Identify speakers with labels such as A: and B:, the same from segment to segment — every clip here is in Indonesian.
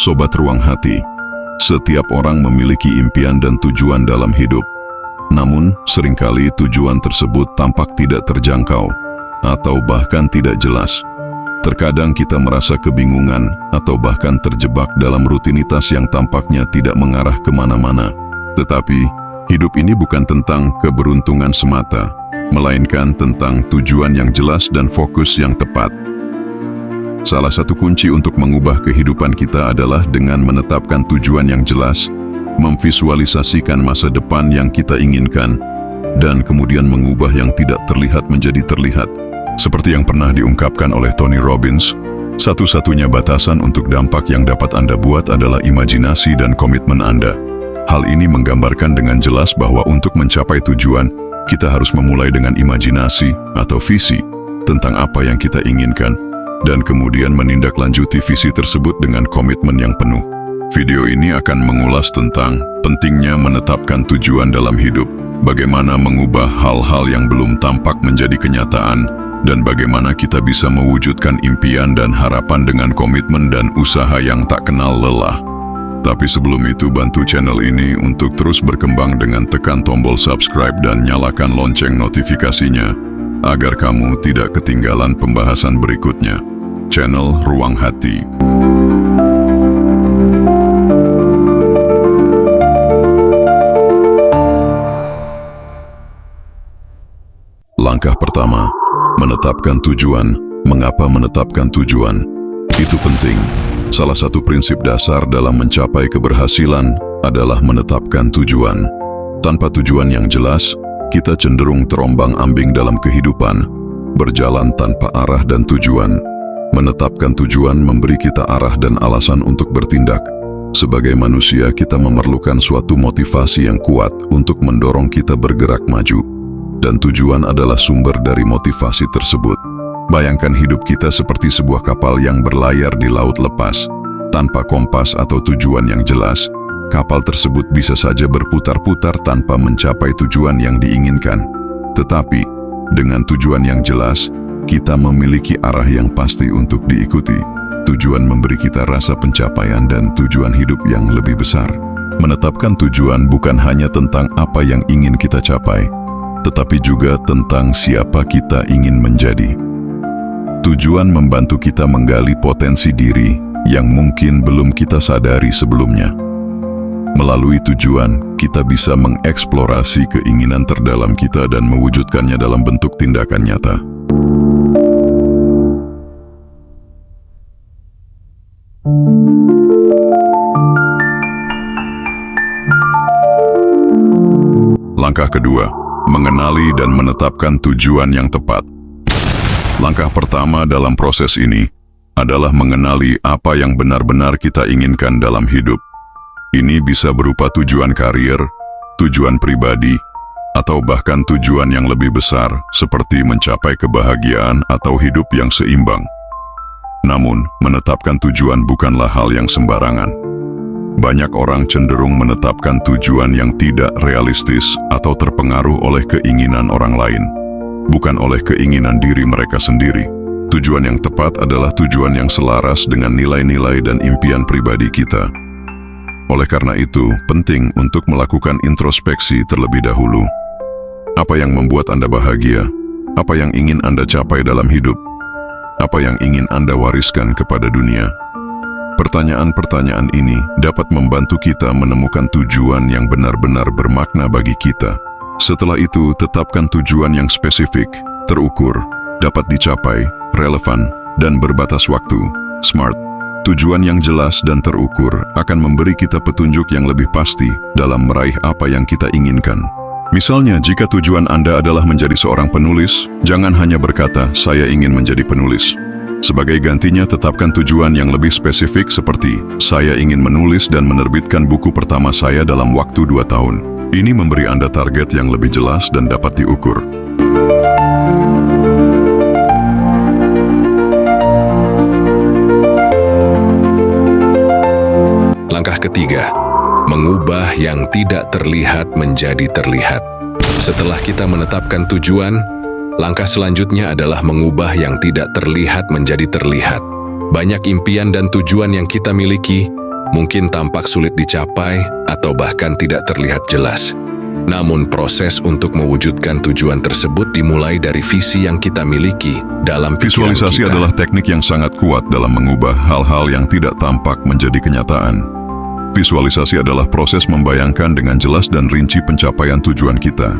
A: Sobat Ruang Hati, setiap orang memiliki impian dan tujuan dalam hidup. Namun, seringkali tujuan tersebut tampak tidak terjangkau atau bahkan tidak jelas. Terkadang kita merasa kebingungan atau bahkan terjebak dalam rutinitas yang tampaknya tidak mengarah kemana-mana. Tetapi, hidup ini bukan tentang keberuntungan semata, melainkan tentang tujuan yang jelas dan fokus yang tepat. Salah satu kunci untuk mengubah kehidupan kita adalah dengan menetapkan tujuan yang jelas, memvisualisasikan masa depan yang kita inginkan, dan kemudian mengubah yang tidak terlihat menjadi terlihat. Seperti yang pernah diungkapkan oleh Tony Robbins, satu-satunya batasan untuk dampak yang dapat Anda buat adalah imajinasi dan komitmen Anda. Hal ini menggambarkan dengan jelas bahwa untuk mencapai tujuan, kita harus memulai dengan imajinasi atau visi tentang apa yang kita inginkan, dan kemudian menindaklanjuti visi tersebut dengan komitmen yang penuh. Video ini akan mengulas tentang pentingnya menetapkan tujuan dalam hidup, bagaimana mengubah hal-hal yang belum tampak menjadi kenyataan, dan bagaimana kita bisa mewujudkan impian dan harapan dengan komitmen dan usaha yang tak kenal lelah. Tapi sebelum itu, bantu channel ini untuk terus berkembang dengan tekan tombol subscribe dan nyalakan lonceng notifikasinya, agar kamu tidak ketinggalan pembahasan berikutnya. Channel Ruang Hati. Langkah pertama, menetapkan tujuan. Mengapa menetapkan tujuan? Itu penting. Salah satu prinsip dasar dalam mencapai keberhasilan adalah menetapkan tujuan. Tanpa tujuan yang jelas, kita cenderung terombang-ambing dalam kehidupan, berjalan tanpa arah dan tujuan. Menetapkan tujuan memberi kita arah dan alasan untuk bertindak. Sebagai manusia, kita memerlukan suatu motivasi yang kuat untuk mendorong kita bergerak maju. Dan tujuan adalah sumber dari motivasi tersebut. Bayangkan hidup kita seperti sebuah kapal yang berlayar di laut lepas. Tanpa kompas atau tujuan yang jelas, kapal tersebut bisa saja berputar-putar tanpa mencapai tujuan yang diinginkan. Tetapi, dengan tujuan yang jelas, kita memiliki arah yang pasti untuk diikuti. Tujuan memberi kita rasa pencapaian dan tujuan hidup yang lebih besar. Menetapkan tujuan bukan hanya tentang apa yang ingin kita capai, tetapi juga tentang siapa kita ingin menjadi. Tujuan membantu kita menggali potensi diri yang mungkin belum kita sadari sebelumnya. Melalui tujuan, kita bisa mengeksplorasi keinginan terdalam kita dan mewujudkannya dalam bentuk tindakan nyata. Langkah kedua, mengenali dan menetapkan tujuan yang tepat. Langkah pertama dalam proses ini adalah mengenali apa yang benar-benar kita inginkan dalam hidup. Ini bisa berupa tujuan karir, tujuan pribadi, atau bahkan tujuan yang lebih besar seperti mencapai kebahagiaan atau hidup yang seimbang. Namun, menetapkan tujuan bukanlah hal yang sembarangan. Banyak orang cenderung menetapkan tujuan yang tidak realistis atau terpengaruh oleh keinginan orang lain, bukan oleh keinginan diri mereka sendiri. Tujuan yang tepat adalah tujuan yang selaras dengan nilai-nilai dan impian pribadi kita. Oleh karena itu, penting untuk melakukan introspeksi terlebih dahulu. Apa yang membuat Anda bahagia? Apa yang ingin Anda capai dalam hidup? Apa yang ingin Anda wariskan kepada dunia? Pertanyaan-pertanyaan ini dapat membantu kita menemukan tujuan yang benar-benar bermakna bagi kita. Setelah itu, tetapkan tujuan yang spesifik, terukur, dapat dicapai, relevan, dan berbatas waktu. SMART. Tujuan yang jelas dan terukur akan memberi kita petunjuk yang lebih pasti dalam meraih apa yang kita inginkan. Misalnya, jika tujuan Anda adalah menjadi seorang penulis, jangan hanya berkata, "Saya ingin menjadi penulis." Sebagai gantinya, tetapkan tujuan yang lebih spesifik seperti, "Saya ingin menulis dan menerbitkan buku pertama saya dalam waktu 2 tahun." Ini memberi Anda target yang lebih jelas dan dapat diukur.
B: Langkah ketiga, mengubah yang tidak terlihat menjadi terlihat. Setelah kita menetapkan tujuan, langkah selanjutnya adalah mengubah yang tidak terlihat menjadi terlihat. Banyak impian dan tujuan yang kita miliki mungkin tampak sulit dicapai atau bahkan tidak terlihat jelas. Namun proses untuk mewujudkan tujuan tersebut dimulai dari visi yang kita miliki dalam pikiran
A: Visualisasi
B: kita.
A: adalah teknik yang sangat kuat dalam mengubah hal-hal yang tidak tampak menjadi kenyataan. Visualisasi adalah proses membayangkan dengan jelas dan rinci pencapaian tujuan kita.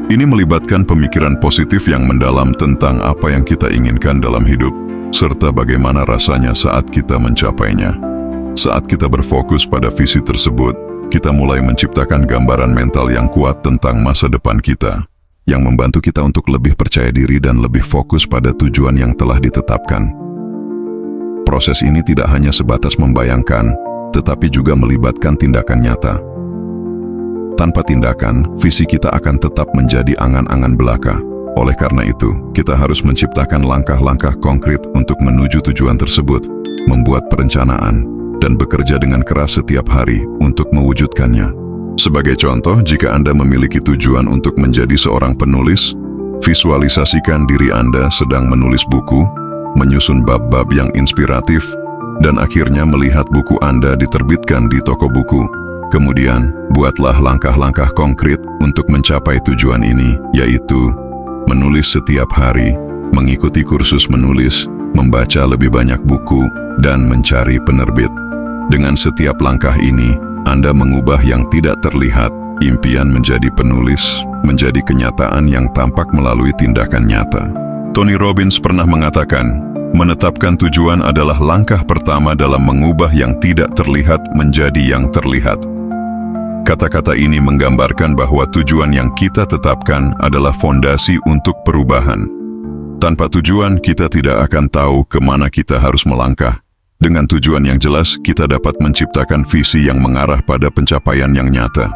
A: Ini melibatkan pemikiran positif yang mendalam tentang apa yang kita inginkan dalam hidup, serta bagaimana rasanya saat kita mencapainya. Saat kita berfokus pada visi tersebut, kita mulai menciptakan gambaran mental yang kuat tentang masa depan kita, yang membantu kita untuk lebih percaya diri dan lebih fokus pada tujuan yang telah ditetapkan. Proses ini tidak hanya sebatas membayangkan, tetapi juga melibatkan tindakan nyata. Tanpa tindakan, visi kita akan tetap menjadi angan-angan belaka. Oleh karena itu, kita harus menciptakan langkah-langkah konkret untuk menuju tujuan tersebut, membuat perencanaan, dan bekerja dengan keras setiap hari untuk mewujudkannya. Sebagai contoh, jika Anda memiliki tujuan untuk menjadi seorang penulis, visualisasikan diri Anda sedang menulis buku, menyusun bab-bab yang inspiratif, dan akhirnya melihat buku Anda diterbitkan di toko buku. Kemudian, buatlah langkah-langkah konkret untuk mencapai tujuan ini, yaitu menulis setiap hari, mengikuti kursus menulis, membaca lebih banyak buku, dan mencari penerbit. Dengan setiap langkah ini, Anda mengubah yang tidak terlihat, impian menjadi penulis, menjadi kenyataan yang tampak melalui tindakan nyata. Tony Robbins pernah mengatakan, menetapkan tujuan adalah langkah pertama dalam mengubah yang tidak terlihat menjadi yang terlihat. Kata-kata ini menggambarkan bahwa tujuan yang kita tetapkan adalah fondasi untuk perubahan. Tanpa tujuan, kita tidak akan tahu kemana kita harus melangkah. Dengan tujuan yang jelas, kita dapat menciptakan visi yang mengarah pada pencapaian yang nyata.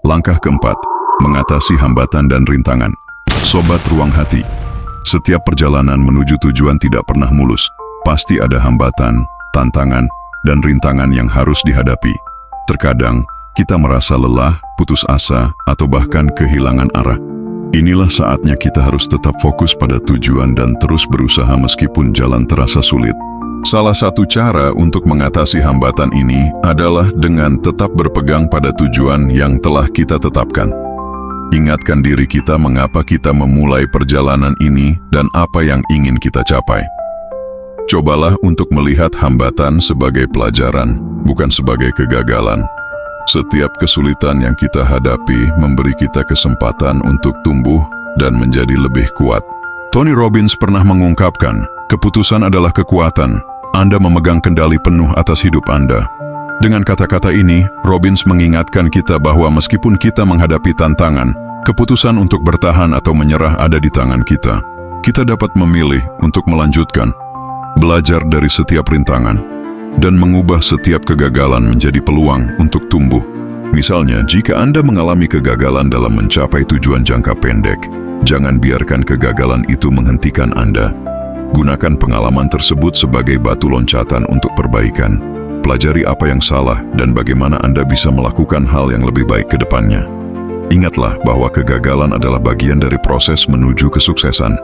A: Langkah keempat, mengatasi hambatan dan rintangan. Sobat Ruang Hati, setiap perjalanan menuju tujuan tidak pernah mulus. Pasti ada hambatan, tantangan, dan rintangan yang harus dihadapi. Terkadang, kita merasa lelah, putus asa, atau bahkan kehilangan arah. Inilah saatnya kita harus tetap fokus pada tujuan dan terus berusaha meskipun jalan terasa sulit. Salah satu cara untuk mengatasi hambatan ini adalah dengan tetap berpegang pada tujuan yang telah kita tetapkan. Ingatkan diri kita mengapa kita memulai perjalanan ini dan apa yang ingin kita capai. Cobalah untuk melihat hambatan sebagai pelajaran, bukan sebagai kegagalan. Setiap kesulitan yang kita hadapi memberi kita kesempatan untuk tumbuh dan menjadi lebih kuat. Tony Robbins pernah mengungkapkan, keputusan adalah kekuatan. Anda memegang kendali penuh atas hidup Anda. Dengan kata-kata ini, Robbins mengingatkan kita bahwa meskipun kita menghadapi tantangan, keputusan untuk bertahan atau menyerah ada di tangan kita. Kita dapat memilih untuk melanjutkan, belajar dari setiap rintangan, dan mengubah setiap kegagalan menjadi peluang untuk tumbuh. Misalnya, jika Anda mengalami kegagalan dalam mencapai tujuan jangka pendek, jangan biarkan kegagalan itu menghentikan Anda. Gunakan pengalaman tersebut sebagai batu loncatan untuk perbaikan. Pelajari apa yang salah dan bagaimana Anda bisa melakukan hal yang lebih baik ke depannya. Ingatlah bahwa kegagalan adalah bagian dari proses menuju kesuksesan.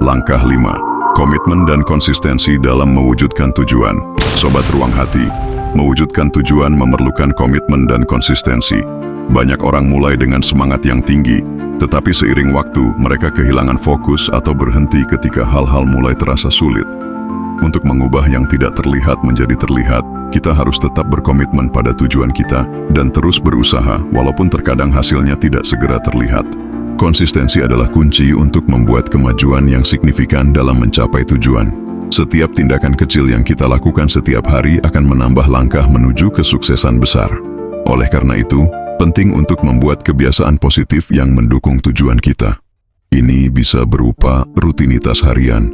A: Langkah 5. Komitmen dan konsistensi dalam mewujudkan tujuan. Sobat Ruang Hati, mewujudkan tujuan memerlukan komitmen dan konsistensi. Banyak orang mulai dengan semangat yang tinggi, tetapi seiring waktu mereka kehilangan fokus atau berhenti ketika hal-hal mulai terasa sulit. Untuk mengubah yang tidak terlihat menjadi terlihat, kita harus tetap berkomitmen pada tujuan kita dan terus berusaha walaupun terkadang hasilnya tidak segera terlihat. Konsistensi adalah kunci untuk membuat kemajuan yang signifikan dalam mencapai tujuan. Setiap tindakan kecil yang kita lakukan setiap hari akan menambah langkah menuju kesuksesan besar. Oleh karena itu, penting untuk membuat kebiasaan positif yang mendukung tujuan kita. Ini bisa berupa rutinitas harian,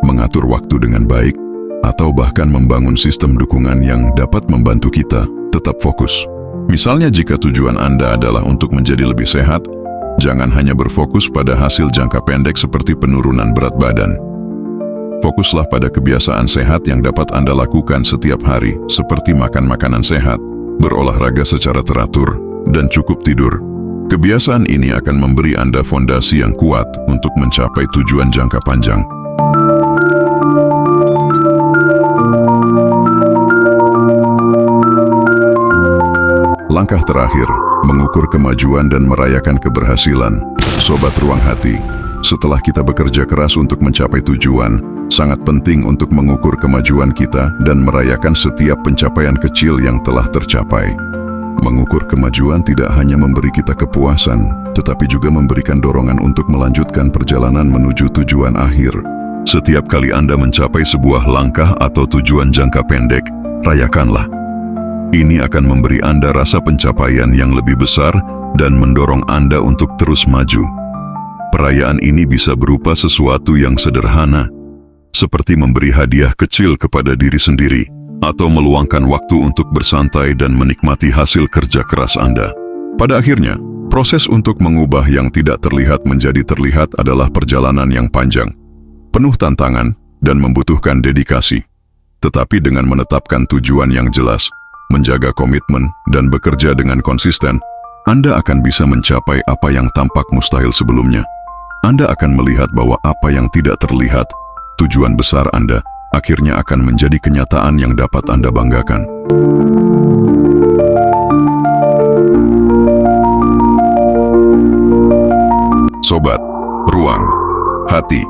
A: mengatur waktu dengan baik, atau bahkan membangun sistem dukungan yang dapat membantu kita tetap fokus. Misalnya jika tujuan Anda adalah untuk menjadi lebih sehat, jangan hanya berfokus pada hasil jangka pendek seperti penurunan berat badan. Fokuslah pada kebiasaan sehat yang dapat Anda lakukan setiap hari, seperti makan makanan sehat, berolahraga secara teratur, dan cukup tidur. Kebiasaan ini akan memberi Anda fondasi yang kuat untuk mencapai tujuan jangka panjang. Langkah terakhir, mengukur kemajuan dan merayakan keberhasilan. Sobat Ruang Hati, setelah kita bekerja keras untuk mencapai tujuan, sangat penting untuk mengukur kemajuan kita dan merayakan setiap pencapaian kecil yang telah tercapai. Mengukur kemajuan tidak hanya memberi kita kepuasan, tetapi juga memberikan dorongan untuk melanjutkan perjalanan menuju tujuan akhir. Setiap kali Anda mencapai sebuah langkah atau tujuan jangka pendek, rayakanlah. Ini akan memberi Anda rasa pencapaian yang lebih besar dan mendorong Anda untuk terus maju. Perayaan ini bisa berupa sesuatu yang sederhana, seperti memberi hadiah kecil kepada diri sendiri, atau meluangkan waktu untuk bersantai dan menikmati hasil kerja keras Anda. Pada akhirnya, proses untuk mengubah yang tidak terlihat menjadi terlihat adalah perjalanan yang panjang, penuh tantangan, dan membutuhkan dedikasi. Tetapi dengan menetapkan tujuan yang jelas, menjaga komitmen, dan bekerja dengan konsisten, Anda akan bisa mencapai apa yang tampak mustahil sebelumnya. Anda akan melihat bahwa apa yang tidak terlihat, tujuan besar Anda, akhirnya akan menjadi kenyataan yang dapat Anda banggakan. Sobat Ruang Hati,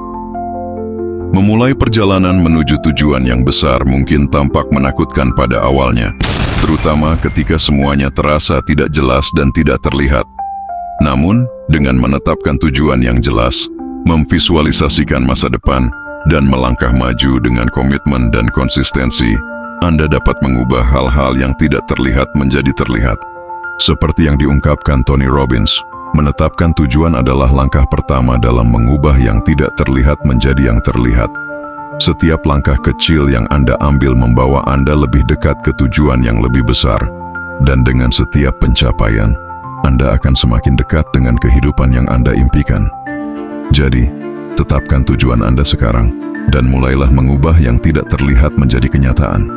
A: memulai perjalanan menuju tujuan yang besar mungkin tampak menakutkan pada awalnya, terutama ketika semuanya terasa tidak jelas dan tidak terlihat. Namun, dengan menetapkan tujuan yang jelas, memvisualisasikan masa depan, dan melangkah maju dengan komitmen dan konsistensi, Anda dapat mengubah hal-hal yang tidak terlihat menjadi terlihat. Seperti yang diungkapkan Tony Robbins, menetapkan tujuan adalah langkah pertama dalam mengubah yang tidak terlihat menjadi yang terlihat. Setiap langkah kecil yang Anda ambil membawa Anda lebih dekat ke tujuan yang lebih besar, dan dengan setiap pencapaian, Anda akan semakin dekat dengan kehidupan yang Anda impikan. Jadi, tetapkan tujuan Anda sekarang, dan mulailah mengubah yang tidak terlihat menjadi kenyataan.